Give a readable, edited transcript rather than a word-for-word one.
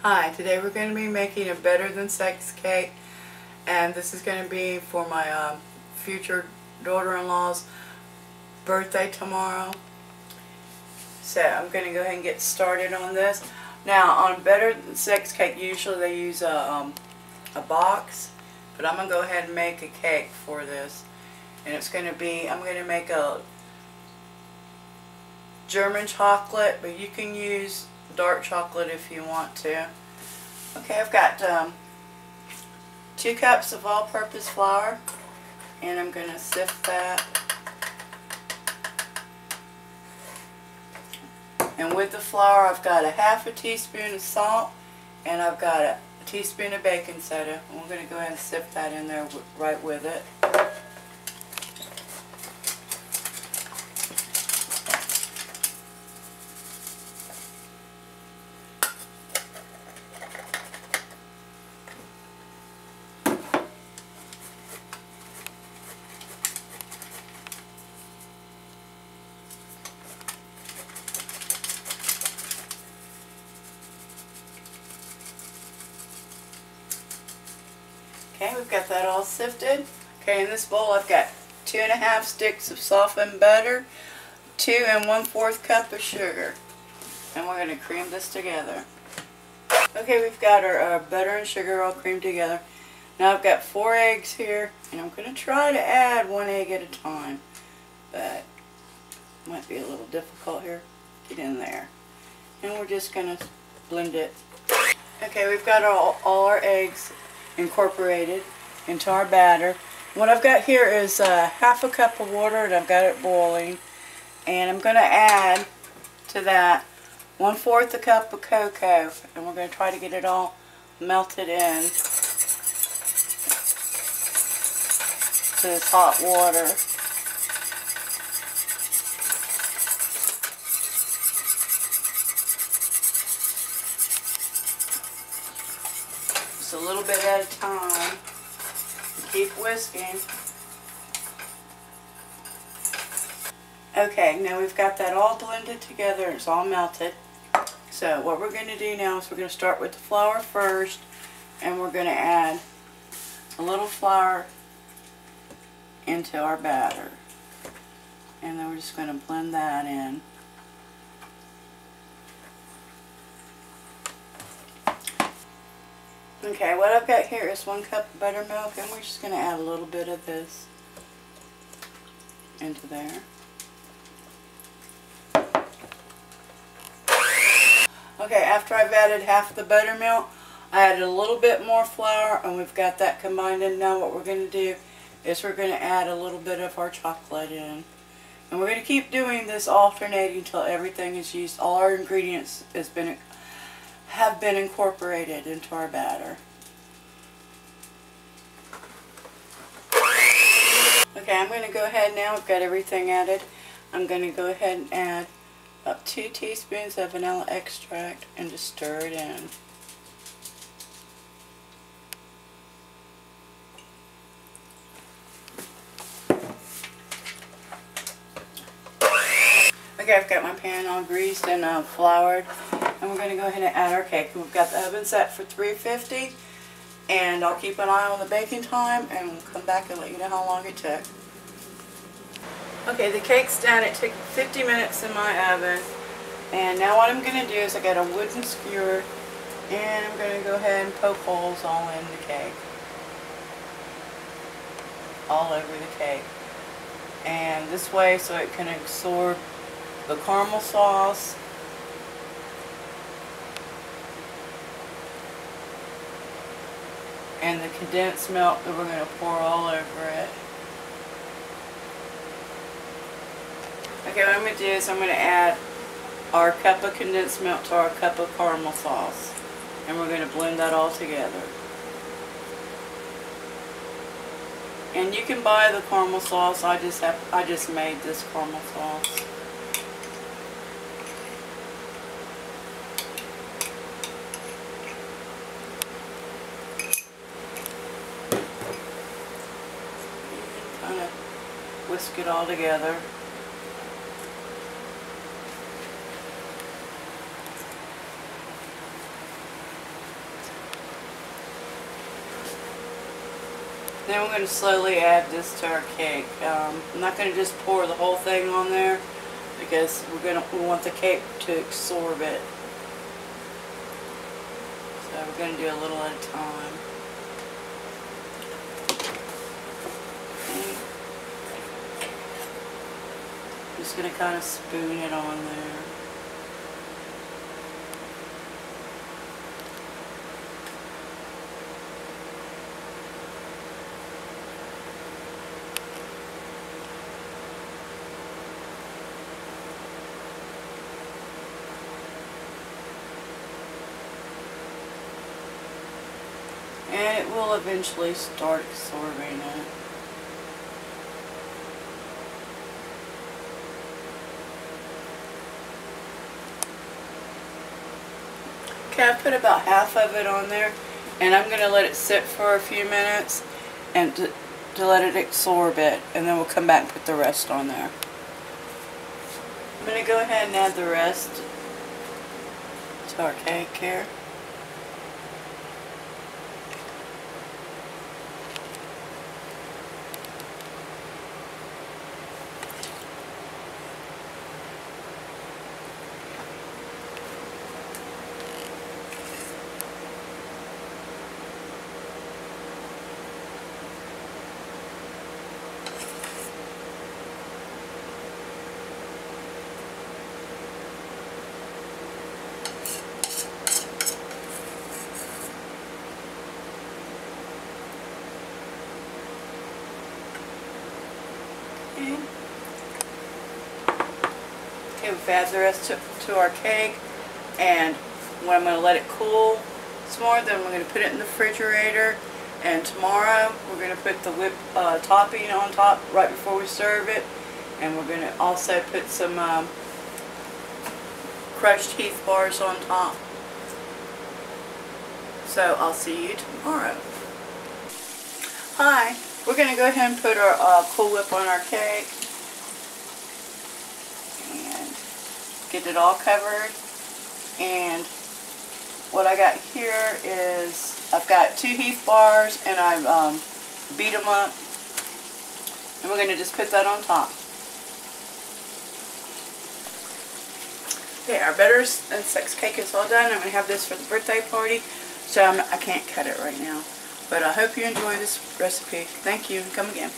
Hi, today we're going to be making a better than sex cake, and this is going to be for my future daughter-in-law's birthday tomorrow. So I'm going to go ahead and get started on this. Now on better than sex cake usually they use a box, but I'm going to go ahead and make a cake for this, and it's going to be, I'm going to make a German chocolate, but you can use dark chocolate if you want to. Okay, I've got 2 cups of all-purpose flour, and I'm going to sift that. And with the flour, I've got a half a teaspoon of salt, and I've got a teaspoon of baking soda. And we're going to go ahead and sift that in there right with it. Okay, we've got that all sifted. Okay, in this bowl I've got 2½ sticks of softened butter, 2 1/4 cup of sugar, and we're going to cream this together. Okay, we've got our butter and sugar all creamed together. Now I've got 4 eggs here, and I'm going to try to add 1 egg at a time, but it might be a little difficult here. Get in there. And we're just going to blend it. Okay, we've got all our eggs incorporated into our batter. What I've got here is ½ a cup of water, and I've got it boiling, and I'm going to add to that 1/4 a cup of cocoa, and we're going to try to get it all melted in to this hot water. A little bit at a time. Keep whisking. Okay, now we've got that all blended together. It's all melted. So what we're going to do now is we're going to start with the flour first, and we're going to add a little flour into our batter. And then we're just going to blend that in. Okay, what I've got here is 1 cup of buttermilk, and we're just going to add a little bit of this into there. Okay, after I've added half the buttermilk, I added a little bit more flour, and we've got that combined in. Now what we're going to do is we're going to add a little bit of our chocolate in. And we're going to keep doing this alternating until everything is used, all our ingredients have been incorporated into our batter. Okay, I'm going to go ahead now. I've got everything added. I'm going to go ahead and add about 2 teaspoons of vanilla extract and just stir it in. Okay, I've got my pan all greased and floured, and we're going to go ahead and add our cake. We've got the oven set for 350, and I'll keep an eye on the baking time, and we'll come back and let you know how long it took. Okay, the cake's done. It took 50 minutes in my oven, and now what I'm going to do is I got a wooden skewer, and I'm going to go ahead and poke holes all in the cake, all over the cake, and this way so it can absorb the caramel sauce and the condensed milk that we're going to pour all over it. Okay, what I'm going to do is I'm going to add our cup of condensed milk to our cup of caramel sauce, and we're going to blend that all together. And you can buy the caramel sauce. I just made this caramel sauce. Kind of whisk it all together. Then we're going to slowly add this to our cake. I'm not going to just pour the whole thing on there because we want the cake to absorb it. So we're going to do a little at a time. Okay. Just going to kind of spoon it on there. And it will eventually start absorbing it. Okay, I put about half of it on there, and I'm going to let it sit for a few minutes and to let it absorb it, and then we'll come back and put the rest on there. I'm going to go ahead and add the rest to our cake here. Okay, we've added the rest to our cake, and when I'm going to let it cool some more, then we're going to put it in the refrigerator, and tomorrow we're going to put the whipped topping on top right before we serve it, and we're going to also put some crushed Heath bars on top. So I'll see you tomorrow. Hi, we're going to go ahead and put our Cool Whip on our cake. Get it all covered, and what I got here is I've got 2 Heath bars, and I've beat them up, and we're going to just put that on top. Okay, our butter and sex cake is all done. I'm going to have this for the birthday party, so I can't cut it right now, but I hope you enjoy this recipe. Thank you, and come again.